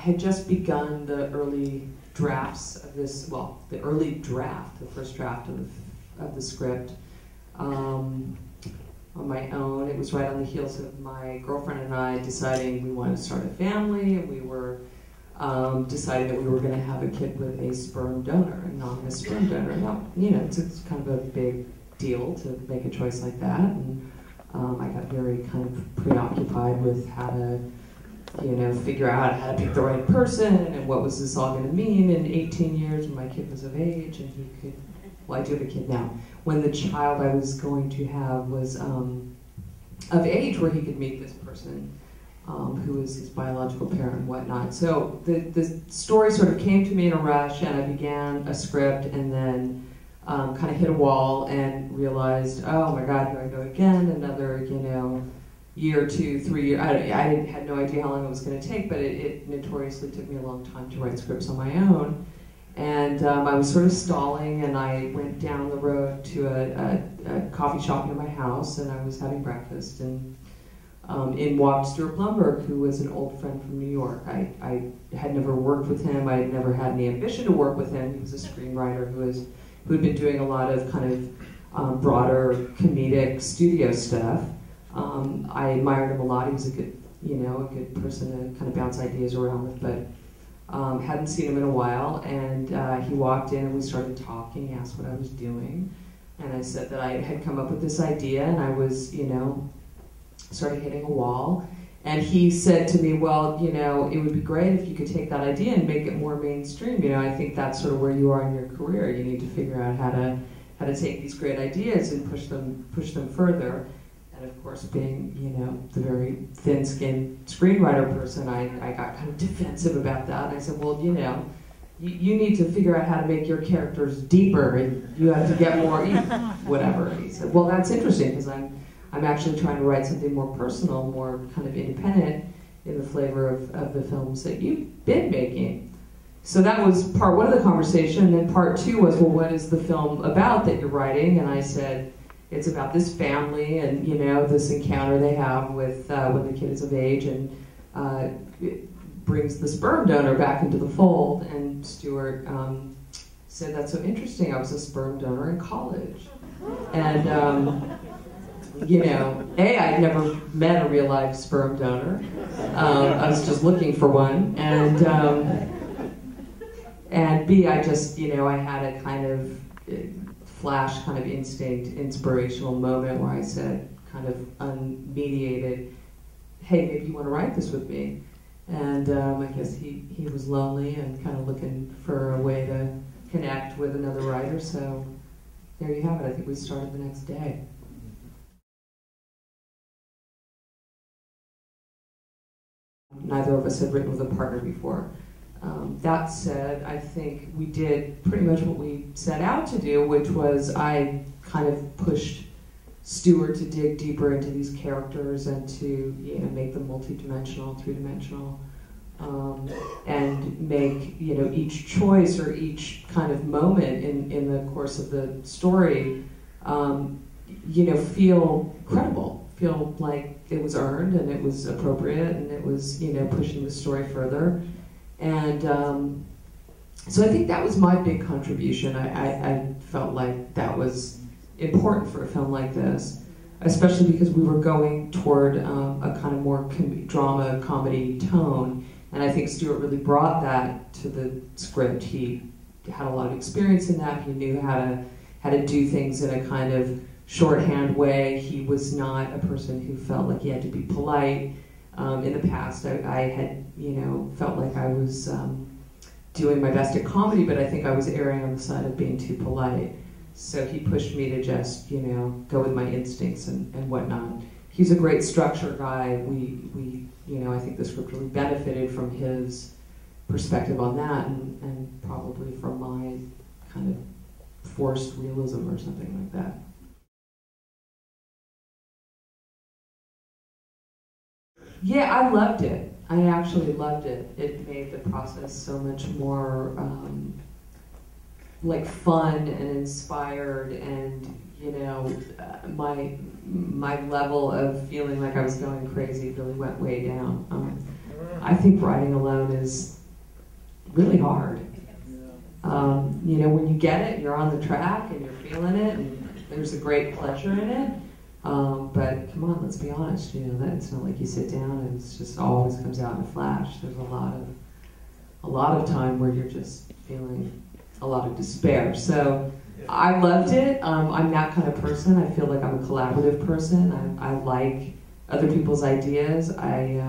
had just begun the early drafts of this, well, the early draft, the first draft of the script on my own. It was right on the heels of my girlfriend and I deciding we wanted to start a family, and we were deciding that we were going to have a kid with a sperm donor, an anonymous sperm donor. Now, you know, it's kind of a big deal to make a choice like that, and I got very kind of preoccupied with how to, you know, figure out how to pick the right person and what was this all going to mean in 18 years when my kid was of age and he could, well, I do have a kid now. When the child I was going to have was of age where he could meet this person who was his biological parent and whatnot. So the story sort of came to me in a rush, and I began a script and then kind of hit a wall and realized, oh my God, here I go again, another, you know, year, 2, 3 years. I had no idea how long it was going to take, but it notoriously took me a long time to write scripts on my own. And I was sort of stalling, and I went down the road to a coffee shop near my house, and I was having breakfast, and in walked Stuart Blumberg, who was an old friend from New York. I had never worked with him. I had never had any ambition to work with him. He was a screenwriter who had been doing a lot of kind of broader comedic studio stuff. I admired him a lot. He was a good person to kind of bounce ideas around with, but hadn't seen him in a while. And he walked in and we started talking. He asked what I was doing, and I said that I had come up with this idea and I was, you know, started hitting a wall. And he said to me, well, you know, it would be great if you could take that idea and make it more mainstream. You know, I think that's sort of where you are in your career. You need to figure out how to take these great ideas and push them further. And of course, being, you know, the very thin-skinned screenwriter person, I got kind of defensive about that. And I said, well, you know, you need to figure out how to make your characters deeper, and you have to get more, whatever. And he said, well, that's interesting, because I'm actually trying to write something more personal, more kind of independent in the flavor of the films that you've been making. So that was part one of the conversation. And then part two was, well, what is the film about that you're writing? And I said, it's about this family and, you know, this encounter they have with when the kid is of age, and it brings the sperm donor back into the fold. And Stuart said, that's so interesting. I was a sperm donor in college. And you know, A, I'd never met a real life sperm donor. I was just looking for one. And B, I just, you know, I had a kind of flash, kind of instinct, inspirational moment where I said, kind of unmediated, hey, maybe you want to write this with me. And I guess he was lonely and kind of looking for a way to connect with another writer. So there you have it. I think we started the next day. Neither of us had written with a partner before. That said, I think we did pretty much what we set out to do, which was I kind of pushed Stuart to dig deeper into these characters and to, you know, make them multi-dimensional, three-dimensional, and make, you know, each choice or each kind of moment in the course of the story, you know, feel credible, feel like it was earned and it was appropriate and it was, you know, pushing the story further. And so I think that was my big contribution. I felt like that was important for a film like this, especially because we were going toward a kind of more drama, comedy tone. And I think Stuart really brought that to the script. He had a lot of experience in that. He knew how to do things in a kind of shorthand way. He was not a person who felt like he had to be polite. In the past, I had, you know, felt like I was doing my best at comedy, but I think I was erring on the side of being too polite. So he pushed me to just, you know, go with my instincts and whatnot. He's a great structure guy. We, you know, I think the script really benefited from his perspective on that, and probably from my kind of forced realism or something like that. Yeah, I loved it. I actually loved it. It made the process so much more like fun and inspired, and, you know, my level of feeling like I was going crazy really went way down. I think writing alone is really hard. You know, when you get it, you're on the track and you're feeling it, and there's a great pleasure in it. But come on, let's be honest. You know, that it's not like you sit down and it's just always comes out in a flash. There's a lot of time where you're just feeling a lot of despair. So I loved it. I'm that kind of person. I feel like I'm a collaborative person. I like other people's ideas. I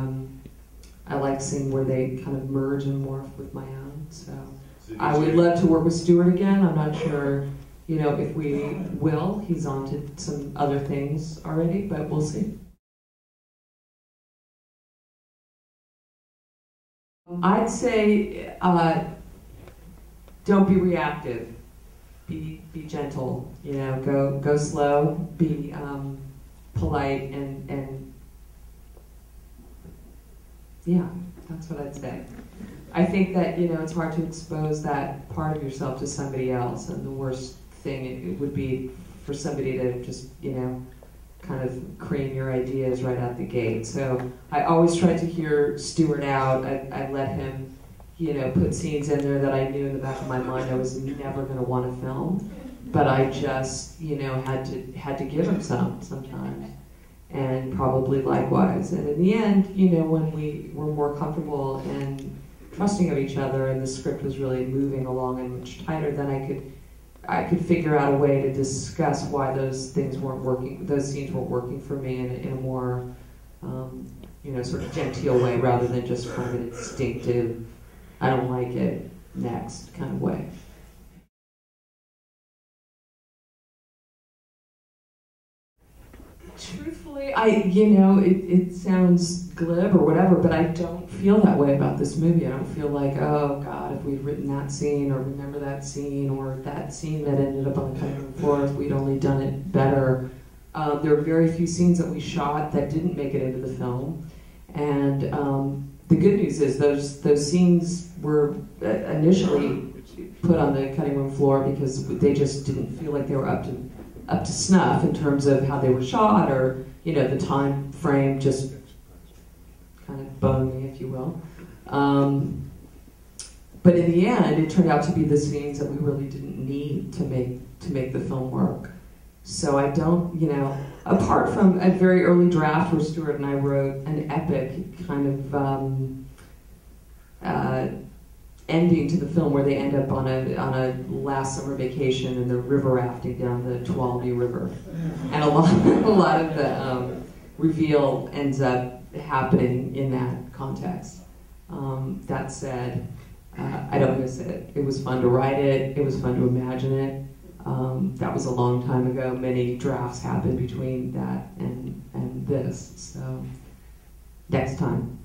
like seeing where they kind of merge and morph with my own. So I would love to work with Stuart again. I'm not sure, you know, if we will. He's on to some other things already, but we'll see. I'd say don't be reactive. Be gentle. You know, go slow. Be polite and yeah, that's what I'd say. I think that, you know, it's hard to expose that part of yourself to somebody else, and the worst thing it would be for somebody to just, you know, kind of cream your ideas right out the gate. So I always tried to hear Stuart out. I let him, you know, put scenes in there that I knew in the back of my mind I was never going to want to film, but I just, you know, had to give him sometimes. And probably likewise. And in the end, you know, when we were more comfortable and trusting of each other, and the script was really moving along and much tighter, then I could figure out a way to discuss why those things weren't working, those scenes weren't working for me in a more, you know, sort of genteel way, rather than just kind of an instinctive, I don't like it, next kind of way. Truthfully, you know, it sounds glib or whatever, but I don't feel that way about this movie. I don't feel like, oh God, if we'd written that scene, or remember that scene, or that scene that ended up on the cutting room floor, if we'd only done it better. There are very few scenes that we shot that didn't make it into the film, and the good news is those scenes were initially put on the cutting room floor because they just didn't feel like they were up to snuff in terms of how they were shot, or, you know, the time frame just kind of boned me, if you will. But in the end, it turned out to be the scenes that we really didn't need to make the film work. So I don't, you know, apart from a very early draft where Stuart and I wrote an epic kind of ending to the film where they end up on a last summer vacation and they're river rafting down the Tuolumne River, and a lot of the reveal ends up happening in that context. That said, I don't miss it. It was fun to write it. It was fun to imagine it. That was a long time ago. Many drafts happened between that and this. So next time.